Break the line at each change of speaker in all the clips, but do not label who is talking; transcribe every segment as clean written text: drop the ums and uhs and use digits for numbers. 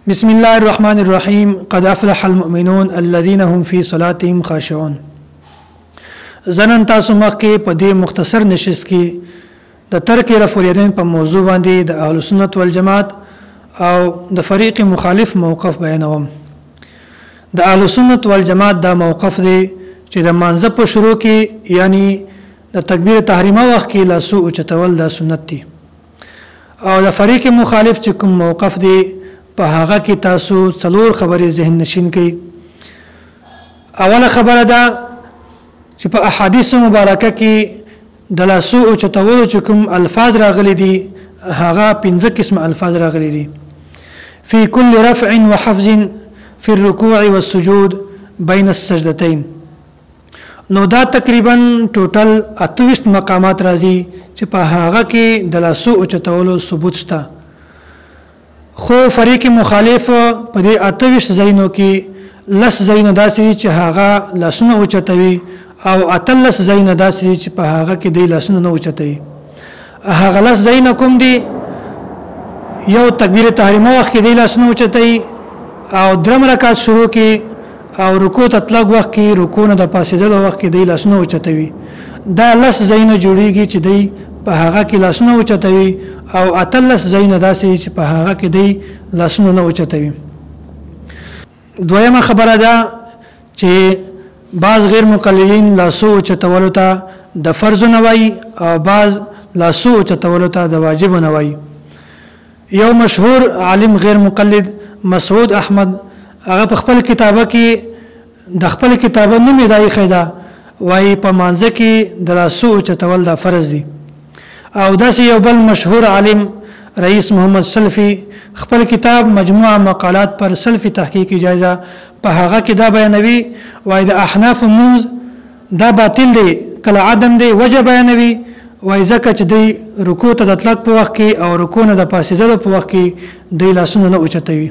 بسم الله الرحمن الرحيم قد أفلح المؤمنون الذين هم في صلاتهم خاشعون. زنن تاسو مخکې په دې مختصر نشست کې د ترک رفع الیدین په موضوع باندې د اهل سنت والجماعت او د فریق مخالف موقف بیانوم. د اهل سنت والجماعت دا موقف دی چې د مانځه په شروع کې یعنی د تکبیر تحریمه وخت کې لاسو اوچتول د سنت دی، او د فریق مخالف چې کوم موقف دی په هغه کې تاسو څلور خبرې ذهن نشین کړئ. اوله خبره ده چې په احادیث مبارکه کې د لاسو اوچتولو چې کوم الفاظ راغلي دي هغه 15 قسم الفاظ راغلي دي. فی کل رفع وحفظ فی الرکوع والسجود بین السجدتین. نو دا تقریبا ټوټل 28 مقامات راځي چې په هغه کې د لاسو اوچتولو ثبوت شته. خو فریق مخالف په دې 28 ځایونو کې لس ځایونه داسې چې هغه لاسونه اوچتوي او اتلس ځایونه داسې چې په هغه کې د لاسونه نه اوچتوي. هغه لس ځایونه کوم دي؟ یو تکبیر تحریمه وخت کې د لاسونه اوچتوي، او درم رکعت شروع کې، او رکوع تطلق وخت کې، رکوع نه د پاسېدلو وخت کې د لاسونه اوچتوي. دا لس ځایونه جوړیږي چې دی په هغه کې لاسونه اوچتوي، او اتلس ځایونه داسې چې په هغه کې دی لاسونه نه اوچتوي. دویمه خبره ده چې بعض غیر مقلدین لاسو اوچتولو ته د فرض نه وایي او بعض لاسو اوچتولو ته د واجب نه وایي. یو مشهور عالم غیر مقلد مسعود احمد هغه په خپل کتابه کې د خپل کتابه نوم یې دای خیدا وایي په مانځه کې د لاسو اوچتول د فرض دي. او داسې یو بل مشهور عالم رئیس محمد سلفی خپل کتاب مجموعه مقالات پر سلفی تحقیق جایزه په هغه کې دا بیانوي وای د احناف منز دا باطل دی کله عدم دی وجه بیانوي وای ځکه چې دی رکوع ته د اطلاق په وخت کې او رکوع نه د پاسېدلو په وخت کې دی لاسونه نه اوچتوي.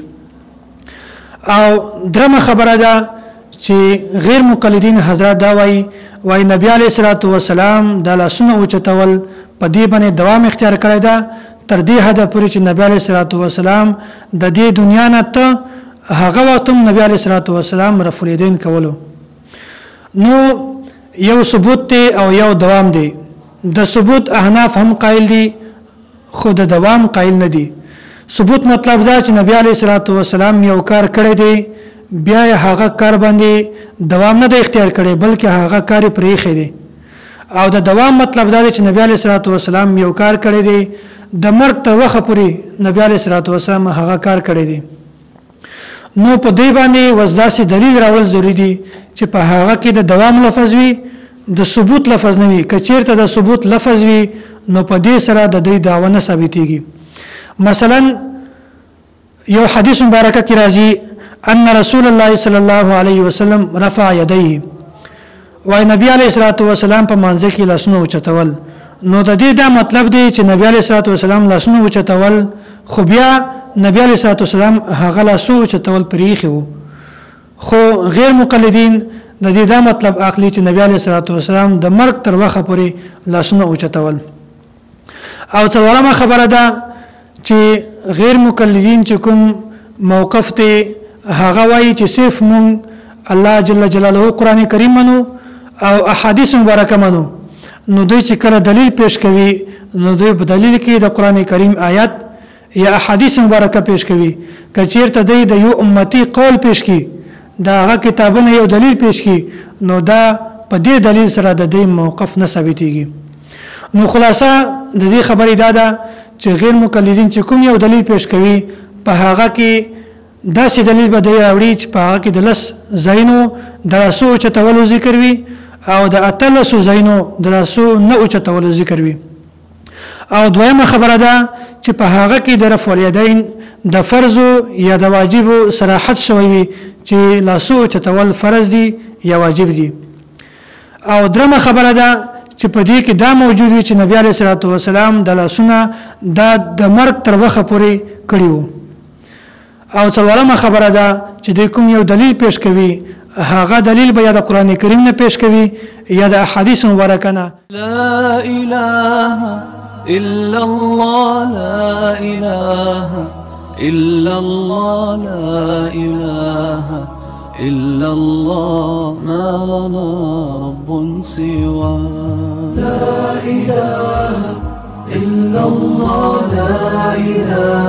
او درمه خبره ده چې غیر مقلدین حضرات دا وای نبی علیه الصلاۃ والسلام د لاسونه اوچتول په دې باندې دوام اختیار کړی دا تر دې حد پورې چې نبی علیه الصلاۃ والسلام د دې دنیا نه ته هغه وخت نبی علیه الصلاۃ والسلام رفع الیدین کولو. نو یو ثبوت دی او یو دوام دی. د ثبوت احناف هم قائل دي خو د دوام قائل نه دي. ثبوت مطلب دا چې نبی علیه الصلاۃ والسلام یو کار کړی دی بیا هغه کار باندې دوام نه دی اختیار کړی بلکې هغه کار پرېښی دی. او د دوام مطلب دا دی چې نبی علیه الصلاۃ والسلام یو کار کړی دی د مرګ تر وخت پورې نبی علیه الصلاۃ والسلام هغه کار کړی دی. نو په دې باندې وزداسي دلیل راول ضروری دي چې په هغه کې د دوام لفظ وي د ثبوت لفظ نه وي. کچیرته د ثبوت لفظ وي نو په دې سره د دې دعوه نه ثابتېږي. مثلا یو حدیث مبارکه کې راځي ان رسول الله صلی الله علیه وسلم رفع یدیه. وای نبی علیه الصلاۃ والسلام په مانځه کې لاسونه اوچتول. نو د دې دا مطلب دی چې نبی علیه الصلاۃ والسلام لاسونه اوچتول خو بیا نبی علیه الصلاۃ والسلام هغه لاسو اوچتول پرېښی وو. خو غیر مقلدین د دې دا مطلب اخلي چې نبی علیه الصلاۃ والسلام د مرګ تر وخت پورې لاسونه اوچتول. او څلورمه خبره ده چې غیر مقلدین چې کوم موقف ته هغه وایي چې صرف مونږ الله جل جلاله قرآن کریم منو او احادیث مبارکه منو. نو دوی چې کله دلیل پیش کوي نو دوی په دلیل کې د قرآن کریم آیات یا احادیث مبارکه پیش کوي. کچیرته دوی د یو امتی قول پیش کی دا هغه کتابونه یو دلیل پیش کی نو دا په دې دلیل سره د دې موقف نه ثابتېږي. نو خلاصه د دې خبرې دا ده چې غیر مقلدین چې کوم یو دلیل پیش کوي په هغه کې داسې دلیل به دی راوړي چې په هغه کې د لس ځایونو د لاسو اوچتولو ذکر وي او د اتلسو ځایونو د لاسو نه اوچتولو ذکر وي. او دویمه خبره ده چې په هغه کې د رفع الیدین د فرض یا د واجب صراحت شوی وي چې لاسو اوچتول فرض دي یا واجب دي. او درمه خبره ده چې په دې کې دا موجود وي چې نبی علیه الصلاۃ والسلام د لاسونه د مرګ تر وخت پورې کړی وو. او څلورمه خبره ده چې د کوم یو دلیل پیش کوي هغه دلیل به یا د قران کریم نه پیش کوي یا د احادیث مبارکه نه.
لا اله الا الله لا اله إلا الله لا إله إلا الله ما لنا رب سواه لا إله إلا الله لا إله